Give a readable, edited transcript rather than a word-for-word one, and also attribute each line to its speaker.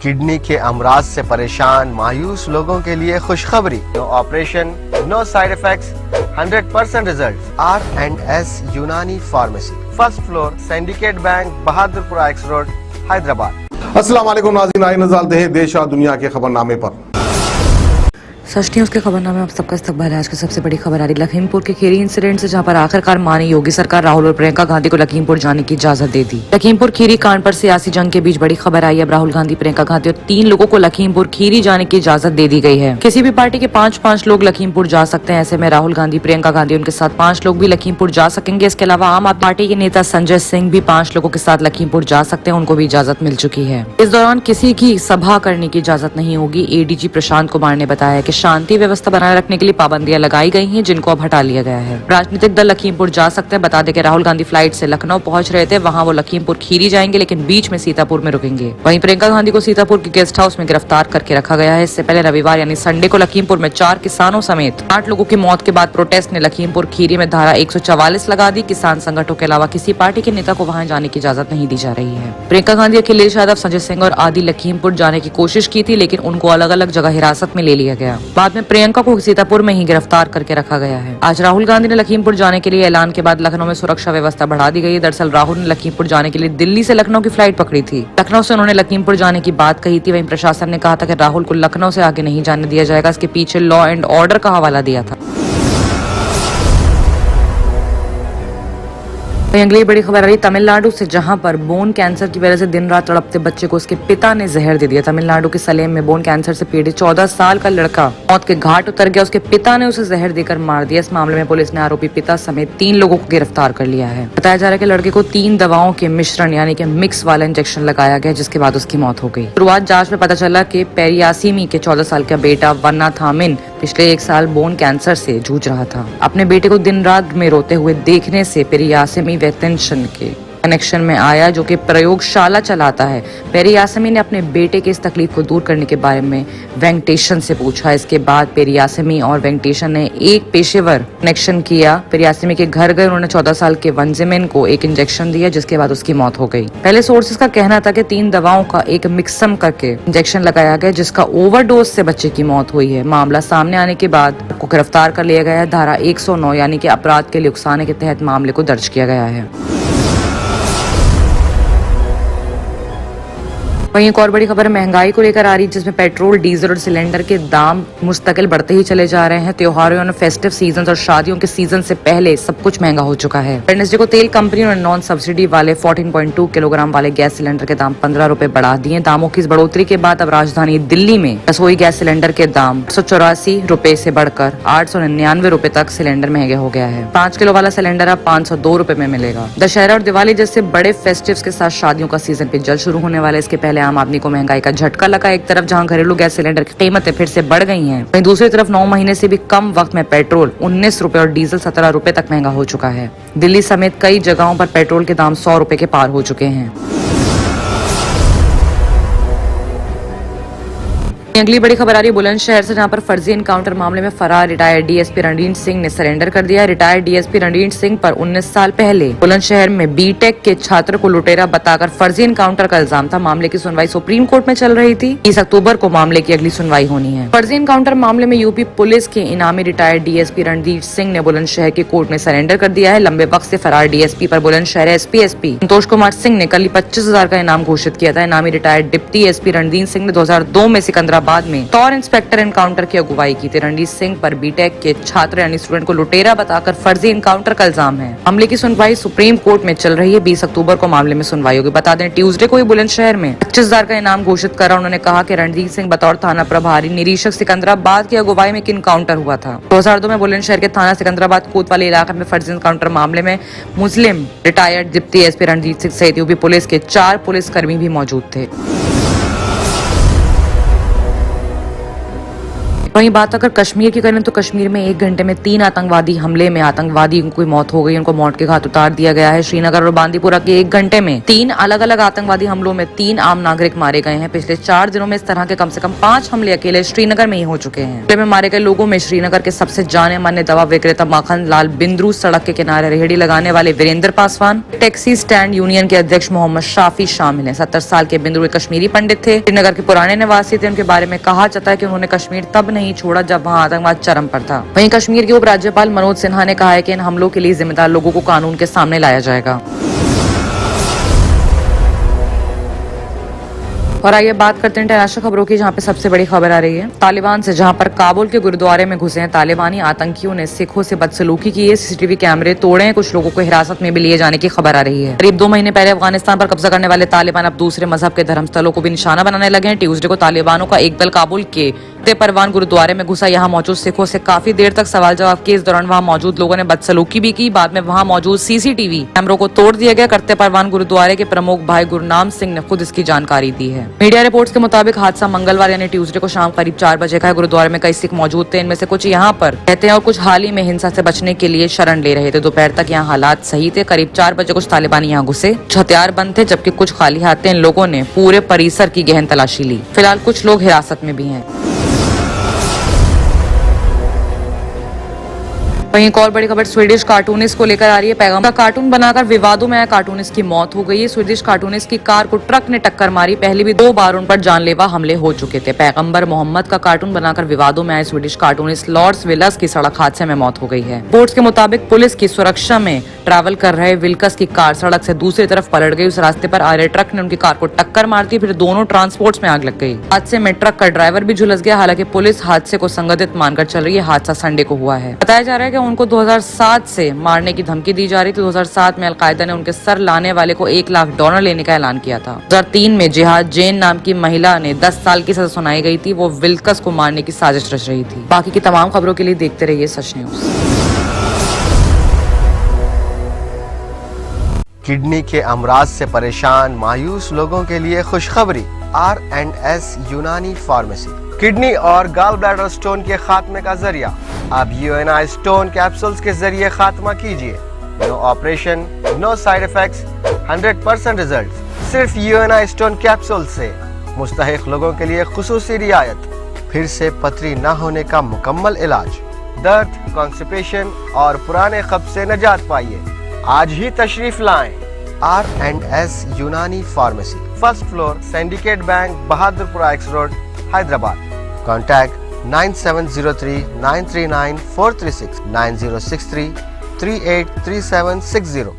Speaker 1: Kidney के अमराज से परेशान मायूस लोगों के लिए खुशखबरी। No operation, no side effects, 100% result. R&S Unani pharmacy, first floor, Syndicate Bank, Bahadurpura X road, Hyderabad.
Speaker 2: अस्सलाम वालेकुम नाज़रीन, आइए नज़र डालते हैं देश और दुनिया के खबरनामे पर।
Speaker 3: सच न्यूज़ के खबरनामे में आप सबका इस्तकबाल है। आज की सबसे बड़ी खबर आ रही लखीमपुर के खीरी इंसिडेंट से, जहां पर आखिरकार मानी योगी सरकार राहुल और प्रियंका गांधी को लखीमपुर जाने की इजाजत दे दी। लखीमपुर खीरी कांड पर सियासी जंग के बीच बड़ी खबर आई। अब राहुल गांधी, प्रियंका गांधी और 3 लोगों को लखीमपुर खीरी जाने की इजाजत दे दी गई है। किसी भी पार्टी के 5-5 लोग लखीमपुर जा सकते हैं। ऐसे में राहुल गांधी, प्रियंका गांधी, उनके साथ 5 लोग भी लखीमपुर जा सकेंगे। इसके अलावा आम आदमी पार्टी के नेता संजय सिंह भी 5 लोगों के साथ लखीमपुर जा सकते हैं। उनको भी इजाजत मिल चुकी है। इस दौरान किसी की सभा करने की इजाजत नहीं होगी। एडीजी प्रशांत कुमार ने बताया कि शांति व्यवस्था बनाए रखने के लिए पाबंदियां लगाई गई हैं, जिनको अब हटा लिया गया है। राजनीतिक दल लखीमपुर जा सकते हैं। बता दें कि राहुल गांधी फ्लाइट से लखनऊ पहुंच रहे थे। वहां वो लखीमपुर खीरी जाएंगे, लेकिन बीच में सीतापुर में रुकेंगे। वहीं प्रियंका गांधी को सीतापुर के गेस्ट हाउस में गिरफ्तार करके रखा गया है। इससे पहले रविवार यानी संडे को लखीमपुर में 4 किसानों समेत 8 लोगों की मौत के बाद प्रोटेस्ट ने लखीमपुर खीरी में धारा 144 लगा दी। किसान संगठनों के अलावा किसी पार्टी के नेता को वहां जाने की इजाजत नहीं दी जा रही है। प्रियंका गांधी, अखिलेश यादव, संजय सिंह और आदि लखीमपुर जाने की कोशिश की थी, लेकिन उनको अलग अलग जगह हिरासत में ले लिया गया। बाद में प्रियंका को सीतापुर में ही गिरफ्तार करके रखा गया है। आज राहुल गांधी ने लखीमपुर जाने के लिए ऐलान के बाद लखनऊ में सुरक्षा व्यवस्था बढ़ा दी गई है। दरअसल राहुल ने लखीमपुर जाने के लिए दिल्ली से लखनऊ की फ्लाइट पकड़ी थी। लखनऊ से उन्होंने लखीमपुर जाने की बात कही थी। वहीं प्रशासन ने कहा था कि राहुल को लखनऊ से आगे नहीं जाने दिया जाएगा। इसके पीछे लॉ एंड ऑर्डर का हवाला दिया था। अगली बड़ी खबर आ रही तमिलनाडु से, जहां पर बोन कैंसर की वजह से दिन रात तड़पते बच्चे को उसके पिता ने जहर दे दिया। तमिलनाडु के सलेम में बोन कैंसर से पीड़ित 14 साल का लड़का मौत के घाट उतर गया। उसके पिता ने उसे जहर देकर मार दिया। इस मामले में पुलिस ने आरोपी पिता समेत 3 लोगों को गिरफ्तार कर लिया है। बताया जा रहा है कि लड़के को 3 दवाओं के मिश्रण यानी कि मिक्स वाला इंजेक्शन लगाया गया, जिसके बाद उसकी मौत हो गई। शुरुआत जांच में पता चला कि पेरियासीमी के 14 साल का बेटा वन्ना थामिन पिछले 1 साल बोन कैंसर से जूझ रहा था। अपने बेटे को दिन रात में रोते हुए देखने से पेरियासीमी वेतेंशन के कनेक्शन में आया, जो कि प्रयोगशाला चलाता है। पेरियासमी ने अपने बेटे के इस तकलीफ को दूर करने के बारे में वेंकटेशन से पूछा। इसके बाद पेरियासमी और वेंकटेशन ने एक पेशेवर कनेक्शन किया। पेरियासमी के घर गए। उन्होंने 14 साल के वंजिमिन को एक इंजेक्शन दिया, जिसके बाद उसकी मौत हो गई। पहले सोर्सेज का कहना था कि 3 दवाओं का एक मिक्सम करके इंजेक्शन लगाया गया, जिसका ओवरडोज से बच्चे की मौत हुई है। मामला सामने आने के बाद को गिरफ्तार कर लिया गया है। धारा 109 यानी कि अपराध के लिए उकसाने के तहत मामले को दर्ज किया गया है। वहीं एक और बड़ी खबर महंगाई को लेकर आ रही है, जिसमें पेट्रोल, डीजल और सिलेंडर के दाम मुस्तकिल बढ़ते ही चले जा रहे हैं। त्योहारों और फेस्टिव सीजन और शादियों के सीजन से पहले सब कुछ महंगा हो चुका है। वेडनेसडे को तेल कंपनियों ने नॉन सब्सिडी वाले 14.2 किलोग्राम वाले गैस सिलेंडर के दाम 15 रुपए बढ़ा दिए। दामों की इस बढ़ोतरी के बाद अब राजधानी दिल्ली में रसोई गैस सिलेंडर के दाम 184 रुपए से बढ़कर 899 रुपए तक सिलेंडर महंगे हो गया है। 5 किलो वाला सिलेंडर अब 502 रुपए में मिलेगा। दशहरा और दिवाली जैसे बड़े फेस्टिव के साथ शादियों का सीजन भी जल्द शुरू होने वाला है। इसके पहले आम आदमी को महंगाई का झटका लगा। एक तरफ जहां घरेलू गैस सिलेंडर की कीमतें फिर से बढ़ गई हैं, वहीं दूसरी तरफ 9 महीने से भी कम वक्त में पेट्रोल 19 रुपए और डीजल 17 रुपए तक महंगा हो चुका है। दिल्ली समेत कई जगहों पर पेट्रोल के दाम 100 रुपए के पार हो चुके हैं। अगली बड़ी खबर आ रही है बुलंदशहर से, जहां पर फर्जी एनकाउंटर मामले में फरार रिटायर्ड डीएसपी रणदीप सिंह ने सरेंडर कर दिया है। रिटायर्ड डीएसपी रणदीप सिंह पर 19 साल पहले बुलंदशहर में बीटेक के छात्र को लुटेरा बताकर फर्जी एनकाउंटर का इल्जाम था। मामले की सुनवाई सुप्रीम कोर्ट में चल रही थी। 30 अक्टूबर को मामले की अगली सुनवाई होनी है। फर्जी एनकाउंटर मामले में यूपी पुलिस के इनामी रिटायर्ड डीएसपी रणदीप सिंह ने बुलंदशहर की कोर्ट में सरेंडर कर दिया है। लंबे वक्त से फरार डीएसपी पर बुलंदशहर एसपी संतोष कुमार सिंह ने कल 25,000 का इनाम घोषित किया था। इनामी retired deputy SP Randeep Singh ने 2002 में सिकंदराबाद में इंस्पेक्टर एनकाउंटर की अगुवाई की थी। रणदीप सिंह पर बीटेक के छात्र यानी स्टूडेंट को लुटेरा बताकर फर्जी एनकाउंटर का इल्जाम है। मामले की सुनवाई सुप्रीम कोर्ट में चल रही है। 20 अक्टूबर को मामले में सुनवाई होगी। बता दें ट्यूसडे को ही बुलंदशहर में 25,000 का इनाम घोषित करा। उन्होंने कहा कि रणदीप सिंह बतौर थाना प्रभारी निरीक्षक सिकंदराबाद की अगुवाई में इनकाउंटर हुआ था। 2002 में बुलंदशहर के थाना सिकंदराबाद कोतवाली इलाके में फर्जी एनकाउंटर मामले में मुस्लिम retired deputy SP Randeep Singh सहित यूपी पुलिस के 4 पुलिसकर्मी भी मौजूद थे। वहीं बात अगर कश्मीर की करें तो कश्मीर में 1 घंटे में 3 आतंकवादी हमले में आतंकवादी की मौत हो गई, उनको मौत के घाट उतार दिया गया है। श्रीनगर और बांदीपुरा के 1 घंटे में 3 अलग अलग आतंकवादी हमलों में 3 आम नागरिक मारे गए हैं। पिछले 4 दिनों में इस तरह के कम से कम 5 हमले अकेले श्रीनगर में ही हो चुके हैं। हमले में मारे गए लोगों में श्रीनगर के सबसे जाने माने दवा विक्रेता माखन लाल बिंद्रू, सड़क के किनारे रेहड़ी लगाने वाले Virendra Paswan, taxi stand union के अध्यक्ष मोहम्मद शाफी शामिल हैं। 70 साल के बिंद्रू एक कश्मीरी पंडित थे, श्रीनगर के पुराने निवासी थे। उनके बारे में कहा जाता है कि उन्होंने कश्मीर तब नहीं छोड़ा जब वहाँ आतंकवाद चरम पर था। वहीं कश्मीर के उपराज्यपाल मनोज सिन्हा ने कहा है कि इन हमलों के लिए जिम्मेदार लोगों को कानून के सामने लाया जाएगा। और आइए बात करते हैं इंटरनेशनल खबरों की, जहां पे सबसे बड़ी खबर आ रही है तालिबान से, जहां पर काबुल के गुरुद्वारे में घुसे हैं तालिबानी आतंकियों ने सिखों से बदसलूकी की है, सीसीटीवी कैमरे तोड़े हैं, कुछ लोगों को हिरासत में भी लिए जाने की खबर आ रही है। करीब 2 महीने पहले अफगानिस्तान पर कब्जा करने वाले तालिबान अब दूसरे मजहब के धर्मस्थलों को भी निशाना बनाने लगे हैं। ट्यूसडे को तालिबानों का एक दल काबुल के परवान गुरुद्वारे में घुसा। यहाँ मौजूद सिखों से काफी देर तक सवाल जवाब किए। इस दौरान वहाँ मौजूद लोगों ने बदसलूकी भी की। बाद में वहाँ मौजूद सीसीटीवी कैमरों को तोड़ दिया गया। करते परवान गुरुद्वारे के प्रमुख भाई गुरनाम सिंह ने खुद इसकी जानकारी दी है। मीडिया रिपोर्ट्स के मुताबिक हादसा मंगलवार यानी ट्यूसडे को शाम करीब 4 बजे का है। गुरुद्वारे में कई सिख मौजूद थे, इनमें से कुछ यहाँ पर रहते हैं और कुछ हाल ही में हिंसा से बचने के लिए शरण ले रहे थे। दोपहर तक यहाँ हालात सही थे। करीब 4 बजे कुछ तालिबानी यहाँ घुसे, हथियार बंद थे, जबकि कुछ खाली हाथ थे। इन लोगों ने पूरे परिसर की गहन तलाशी ली। फिलहाल कुछ लोग हिरासत में भी हैं। वहीं एक और बड़ी खबर स्वीडिश कार्टूनिस्ट को लेकर आ रही है। पैगंबर का कार्टून बनाकर विवादों में आया कार्टूनिस्ट की मौत हो गई है। स्वीडिश कार्टूनिस्ट की कार को ट्रक ने टक्कर मारी। पहले भी 2 बार उन पर जानलेवा हमले हो चुके थे। पैगंबर मोहम्मद का कार्टून बनाकर विवादों में आए स्वीडिश कार्टूनिस्ट लॉर्ड्स विलस की सड़क हादसे में मौत हो गई है। रिपोर्ट्स के मुताबिक पुलिस की सुरक्षा में ट्रैवल कर रहे विल्कस की कार सड़क से दूसरी तरफ पलट गई। उस रास्ते पर आ रहे ट्रक ने उनकी कार को टक्कर मार दी, फिर दोनों ट्रांसपोर्ट्स में आग लग गई। हादसे में ट्रक का ड्राइवर भी झुलस गया। हालांकि पुलिस हादसे को संगठित मानकर चल रही है। हादसा संडे को हुआ है। बताया जा रहा है कि उनको 2007 से मारने की धमकी दी जा रही थी। 2007 में अलकायदा ने उनके सर लाने वाले को $1 लाख लेने का ऐलान किया था। 2003 में जिहाद जैन नाम की महिला ने 10 साल की सजा सुनाई गई थी। वो विल्कस को मारने की साजिश रच रही थी। बाकी की तमाम खबरों के लिए देखते रहिए सच न्यूज।
Speaker 1: किडनी के अमराज से परेशान मायूस लोगों के लिए खुशखबरी। R&S यूनानी फार्मेसी किडनी और गॉल ब्लैडर स्टोन के खात्मे का जरिया। अब UNI स्टोन कैप्सूल्स के जरिए खात्मा कीजिए। No operation, no side effects, 100% result. सिर्फ UNI स्टोन कैप्सूल से मुस्तहिक लोगों के लिए खुसूसी रियायत। फिर से पथरी न होने का मुकम्मल इलाज। दर्द, कॉन्स्टिपेशन और पुराने कब्ज से निजात पाइए। आज ही तशरीफ लाएं। R&S Unani pharmacy, first floor, Syndicate Bank, Bahadurpura X road, Hyderabad. Contact 9703 939 436 9063 383760।